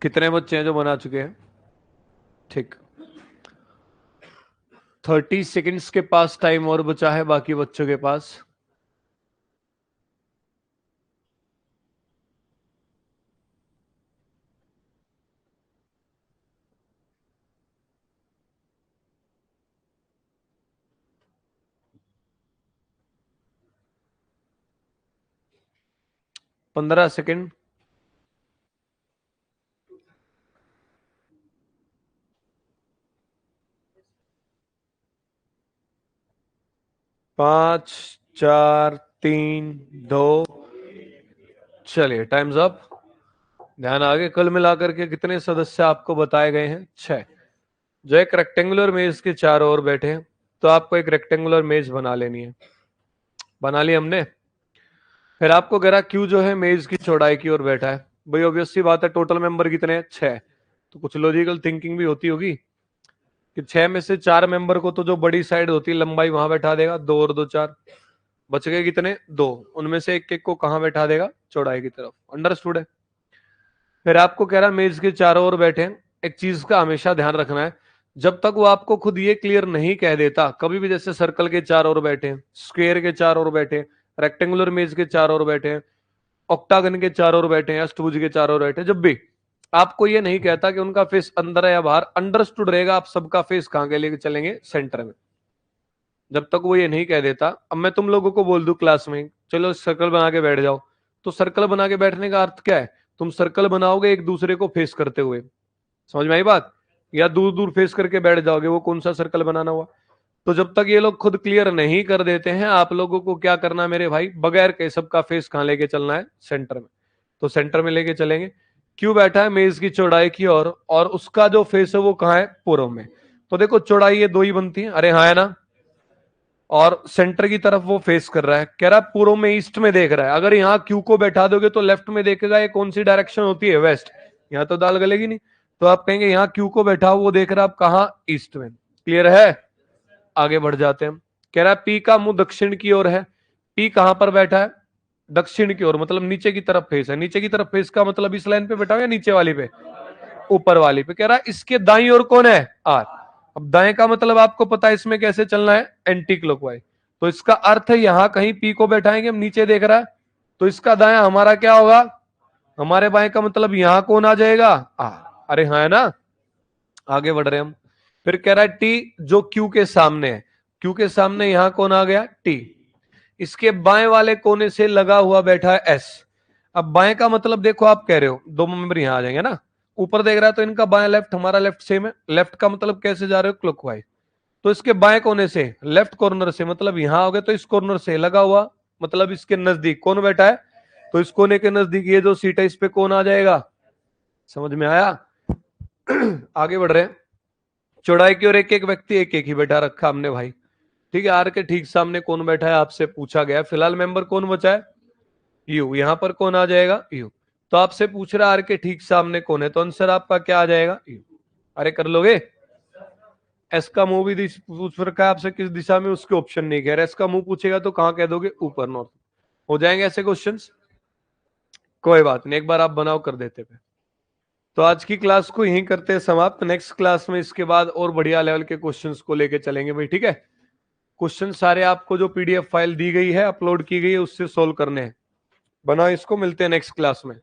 कितने बच्चे हैं जो बना चुके हैं? ठीक। 30 सेकंड्स के पास टाइम और बचा है बाकी बच्चों के पास। पंद्रह सेकंड। 5 4 3 2। चलिए टाइम्स अप। ध्यान आगे, कुल मिलाकर के कितने सदस्य आपको बताए गए हैं? 6। जो एक रेक्टेंगुलर मेज के चारों ओर बैठे हैं, तो आपको एक रेक्टेंगुलर मेज बना लेनी है। बना ली हमने। फिर आपको कह रहा क्यू जो है मेज की चौड़ाई की ओर बैठा है। भाई ऑब्वियस सी बात है, टोटल मेंबर कितने हैं? 6। तो कुछ लॉजिकल थिंकिंग भी होती होगी कि 6 में से 4 मेंबर को तो जो बड़ी साइड होती है लंबाई वहां बैठा देगा, 2 और 2 4। बच गए कितने? 2। उनमें से एक एक को कहां बैठा देगा? चौड़ाई की तरफ। अंडरस्टूड है। फिर आपको कह रहा मेज के चारों ओर बैठे हैं। एक चीज का हमेशा ध्यान रखना है, जब तक वो आपको खुद ये क्लियर नहीं कह देता, कभी भी जैसे सर्कल के चारों ओर बैठे हैं, स्क्वायर के चारों ओर बैठे हैं, रेक्टेंगुलर मेज के चारों ओर बैठे हैं, ऑक्टागन के चारों ओर बैठे हैं, अष्टभुज के चारों ओर बैठे हैं, जब भी आपको ये नहीं कहता कि उनका फेस अंदर है या बाहर, अंडरस्टूड रहेगा आप सबका फेस कहां के लेके चलेंगे? सेंटर में। जब तक वो ये नहीं कह देता, अब मैं तुम लोगों को बोल दूं क्लास में चलो सर्कल बना के बैठ जाओ, तो सर्कल बना के बैठने का अर्थ क्या है? तुम सर्कल बनाओगे एक दूसरे को फेस करते हुए। समझ में आई बात? या दूर दूर फेस करके बैठ जाओगे, वो कौन सा सर्कल बनाना हुआ? तो जब तक ये लोग खुद क्लियर नहीं कर देते हैं, आप लोगों को क्या करना मेरे भाई? बगैर के सबका फेस कहां लेके चलना है? सेंटर में। तो सेंटर में लेके चलेंगे। क्यों बैठा है मेज की चौड़ाई की ओर, और उसका जो फेस है वो कहां है? पूर्व में। तो देखो चौड़ाई ये दो ही बनती है, अरे हाँ है ना? और सेंटर की तरफ वो फेस कर रहा है, कह रहा है पूर्व में, ईस्ट में देख रहा है। अगर यहाँ क्यू को बैठा दोगे तो लेफ्ट में देखेगा, ये कौन सी डायरेक्शन होती है? वेस्ट। यहाँ तो दाल गलेगी नहीं। तो आप कहेंगे यहाँ क्यू को बैठा वो देख रहा है, आप कहा? ईस्ट में। क्लियर है? आगे बढ़ जाते हैं। कह रहा है पी का मुंह दक्षिण की ओर है। पी कहां पर बैठा है? दक्षिण की ओर, मतलब नीचे की तरफ फेस है। नीचे की तरफ फेस का मतलब इस लाइन पे बैठा हो या नीचे वाली पे? ऊपर वाली पे। कह रहा है इसके दाईं ओर कौन है? आर। अब दाएं का मतलब आपको पता है इसमें कैसे चलना है? Anti clockwise. तो इसका अर्थ है यहां कहीं पी को बैठाएंगे, हम नीचे देख रहा है, तो इसका दाया हमारा क्या होगा? हमारे बाएं का मतलब यहां कौन आ जाएगा? आर। अरे हाँ है ना? आगे बढ़ रहे हम। फिर कह रहा है टी जो क्यू के सामने है। क्यू के सामने यहां कौन आ गया? टी। इसके बाएं वाले कोने से लगा हुआ बैठा है एस। अब बाएं का मतलब देखो, आप कह रहे हो दो मेंबर यहां आ जाएंगे ना, ऊपर देख रहा है तो इनका बाएं लेफ्ट, हमारा लेफ्ट सेम है। लेफ्ट का मतलब कैसे जा रहे हो? क्लॉकवाइज। तो इसके बाएं कोने से, लेफ्ट कॉर्नर से, मतलब यहां हो गया, तो इस कॉर्नर से लगा हुआ मतलब इसके नजदीक कौन बैठा है? तो इस कोने के नजदीक ये जो सीट है इस पे कौन आ जाएगा? समझ में आया? आगे बढ़ रहे हैं। चौड़ाई की ओर एक एक व्यक्ति एक एक ही बैठा रखा हमने भाई, ठीक है। आर के ठीक सामने कौन बैठा है आपसे पूछा गया, फिलहाल मेंबर कौन बचा है, यू। यहां पर कौन आ जाएगा, यू। तो आपसे पूछ रहा आर के ठीक सामने कौन है, तो आंसर आपका क्या आ जाएगा, यू। अरे कर लोगे। एस का मुंह भी पूछ रखा है आपसे किस दिशा में, उसके ऑप्शन नहीं कह रहे। एस का मुंह पूछेगा तो कहां कह दोगे, ऊपर नॉर्थ। हो जाएंगे ऐसे क्वेश्चंस, कोई बात नहीं, एक बार आप बनाओ कर देते पे। तो आज की क्लास को यहीं करते हैं समाप्त। नेक्स्ट क्लास में इसके बाद और बढ़िया लेवल के क्वेश्चंस को लेके चलेंगे भाई, ठीक है। क्वेश्चन सारे आपको जो पीडीएफ फाइल दी गई है, अपलोड की गई है, उससे सोल्व करने हैं। बनाओ इसको, मिलते हैं नेक्स्ट क्लास में।